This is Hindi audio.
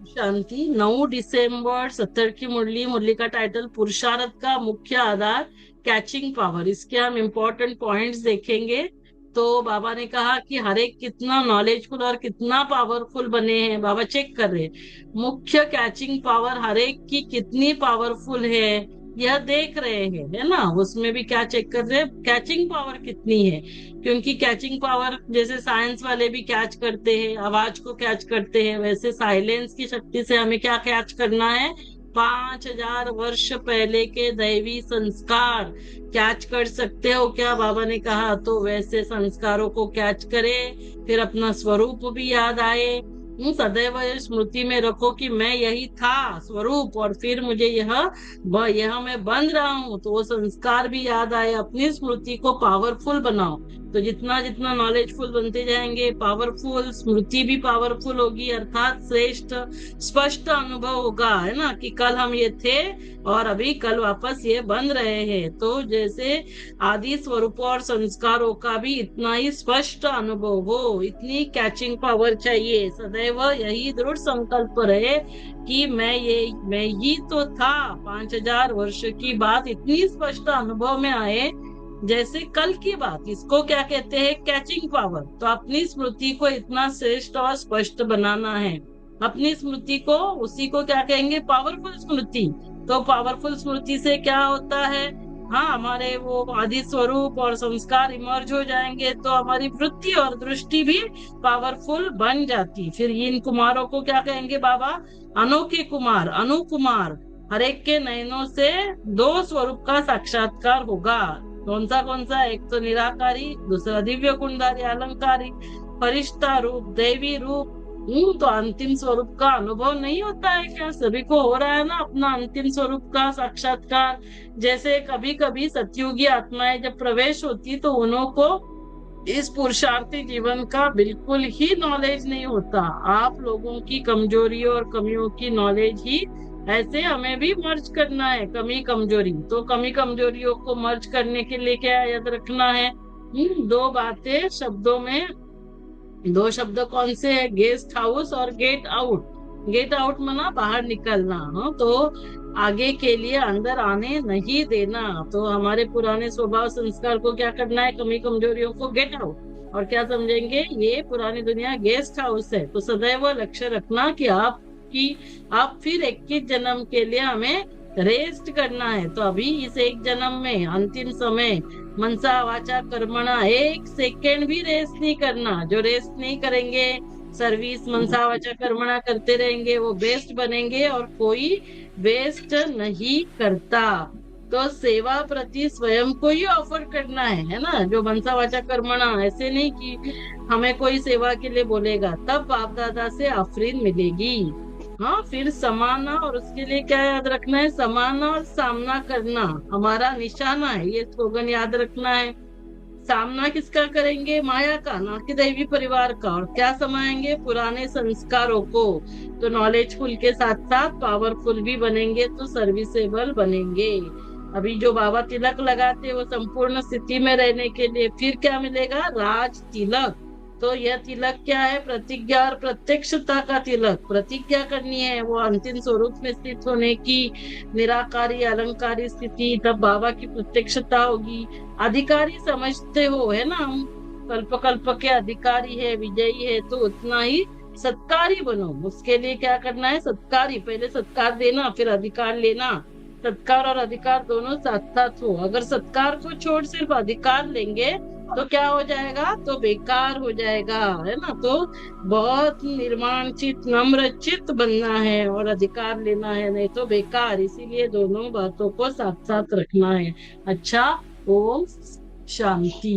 शांति। 9 दिसंबर 70 की मुरली। मुरली का टाइटल पुरुषार्थ का मुख्य आधार, कैचिंग पावर। इसके हम इम्पोर्टेंट पॉइंट्स देखेंगे। तो बाबा ने कहा कि हर एक कितना नॉलेजफुल और कितना पावरफुल बने हैं, बाबा चेक कर रहे हैं। मुख्य कैचिंग पावर हर एक की कितनी पावरफुल है, यह देख रहे हैं, है ना। उसमें भी क्या चेक कर रहे हैं, कैचिंग पावर कितनी है। क्योंकि कैचिंग पावर जैसे साइंस वाले भी कैच करते हैं, आवाज को कैच करते हैं, वैसे साइलेंस की शक्ति से हमें क्या कैच करना है, 5,000 वर्ष पहले के दैवी संस्कार कैच कर सकते हो क्या, बाबा ने कहा। तो वैसे संस्कारों को कैच करे, फिर अपना स्वरूप भी याद आए। सदैव ये स्मृति में रखो कि मैं यही था स्वरूप, और फिर मुझे यह मैं बन रहा हूँ, तो वो संस्कार भी याद आए। अपनी स्मृति को पावरफुल बनाओ। तो जितना जितना नॉलेजफुल बनते जाएंगे, पावरफुल स्मृति भी पावरफुल होगी, अर्थात श्रेष्ठ स्पष्ट अनुभव होगा, है ना, कि कल हम ये थे और अभी कल वापस ये बन रहे हैं। तो जैसे आदि स्वरूपों और संस्कारों का भी इतना ही स्पष्ट अनुभव हो, इतनी कैचिंग पावर चाहिए। सदैव यही दृढ़ संकल्प रहे कि मैं ही तो था। 5,000 वर्ष की बात इतनी स्पष्ट अनुभव में आए जैसे कल की बात। इसको क्या कहते हैं, कैचिंग पावर। तो अपनी स्मृति को इतना श्रेष्ठ और स्पष्ट बनाना है। अपनी स्मृति को, उसी को क्या कहेंगे, पावरफुल स्मृति। तो पावरफुल स्मृति से क्या होता है, हाँ, हमारे वो आदि स्वरूप और संस्कार इमर्ज हो जाएंगे, तो हमारी वृत्ति और दृष्टि भी पावरफुल बन जाती। फिर इन कुमारों को क्या कहेंगे बाबा, अनोखे कुमार, अनुकुमार। हर एक के नयनों से दो स्वरूप का साक्षात्कार होगा। कौन सा, एक तो निराकारी, दूसरा दिव्य गुणधारी अलंकारी। फरिश्ता रूप, दैवी रूप। तो अंतिम स्वरूप का अनुभव नहीं होता है क्या, सभी को हो रहा है ना अपना अंतिम स्वरूप का साक्षात्कार। जैसे कभी कभी सतयुगी आत्माएं जब प्रवेश होती तो उन्हों को इस पुरुषार्थी जीवन का बिल्कुल ही नॉलेज नहीं होता। आप लोगों की कमजोरियों और कमियों की नॉलेज ही, ऐसे हमें भी मर्ज करना है कमी कमजोरी। तो कमी कमजोरियों को मर्ज करने के लिए क्या याद रखना है, दो बातें शब्दों में। दो शब्द कौन से है, गेस्ट हाउस और गेट आउट। गेट आउट मना बाहर निकलना, हाँ, तो आगे के लिए अंदर आने नहीं देना। तो हमारे पुराने स्वभाव संस्कार को क्या करना है, कमी कमजोरियों को गेट आउट। और क्या समझेंगे, ये पुरानी दुनिया गेस्ट हाउस है। तो सदैव लक्ष्य रखना कि आप फिर 21 जन्म के लिए हमें रेस्ट करना है। तो अभी इस एक जन्म में अंतिम समय मनसा वाचा कर्मणा, एक सेकेंड भी रेस्ट नहीं करना। जो रेस्ट नहीं करेंगे, सर्विस मनसा वाचा कर्मणा करते रहेंगे, वो बेस्ट बनेंगे, और कोई वेस्ट नहीं करता। तो सेवा प्रति स्वयं को ही ऑफर करना है ना। जो मनसा वाचा कर्मणा, ऐसे नहीं कि हमें कोई सेवा के लिए बोलेगा तब बाप दादा से आफरीन मिलेगी। हाँ, फिर समाना, और उसके लिए क्या याद रखना है, समाना और सामना करना हमारा निशाना है, ये स्लोगन याद रखना है। सामना किसका करेंगे, माया का, ना कि दैवी परिवार का। और क्या समाएंगे, पुराने संस्कारों को। तो नॉलेजफुल के साथ साथ पावरफुल भी बनेंगे, तो सर्विसेबल बनेंगे। अभी जो बाबा तिलक लगाते वो संपूर्ण स्थिति में रहने के लिए। फिर क्या मिलेगा, राज तिलक। तो यह तिलक क्या है, प्रतिज्ञा और प्रत्यक्षता का तिलक। प्रतिज्ञा करनी है वो अंतिम स्वरूप में स्थित होने की, निराकारी अलंकारी स्थिति, तब बाबा की प्रत्यक्षता होगी। अधिकारी समझते हो, है ना, हम कल्प कल्प के अधिकारी है, विजयी है, तो उतना ही सत्कारी बनो। उसके लिए क्या करना है, सत्कारी, पहले सत्कार देना फिर अधिकार लेना। सत्कार और अधिकार दोनों साथ साथ हो। अगर सत्कार को छोड़ सिर्फ अधिकार लेंगे तो क्या हो जाएगा, तो बेकार हो जाएगा, है ना। तो बहुत निर्माण चित, नम्र चित बनना है और अधिकार लेना है, नहीं तो बेकार। इसीलिए दोनों बातों को साथ साथ रखना है। अच्छा, ओम शांति।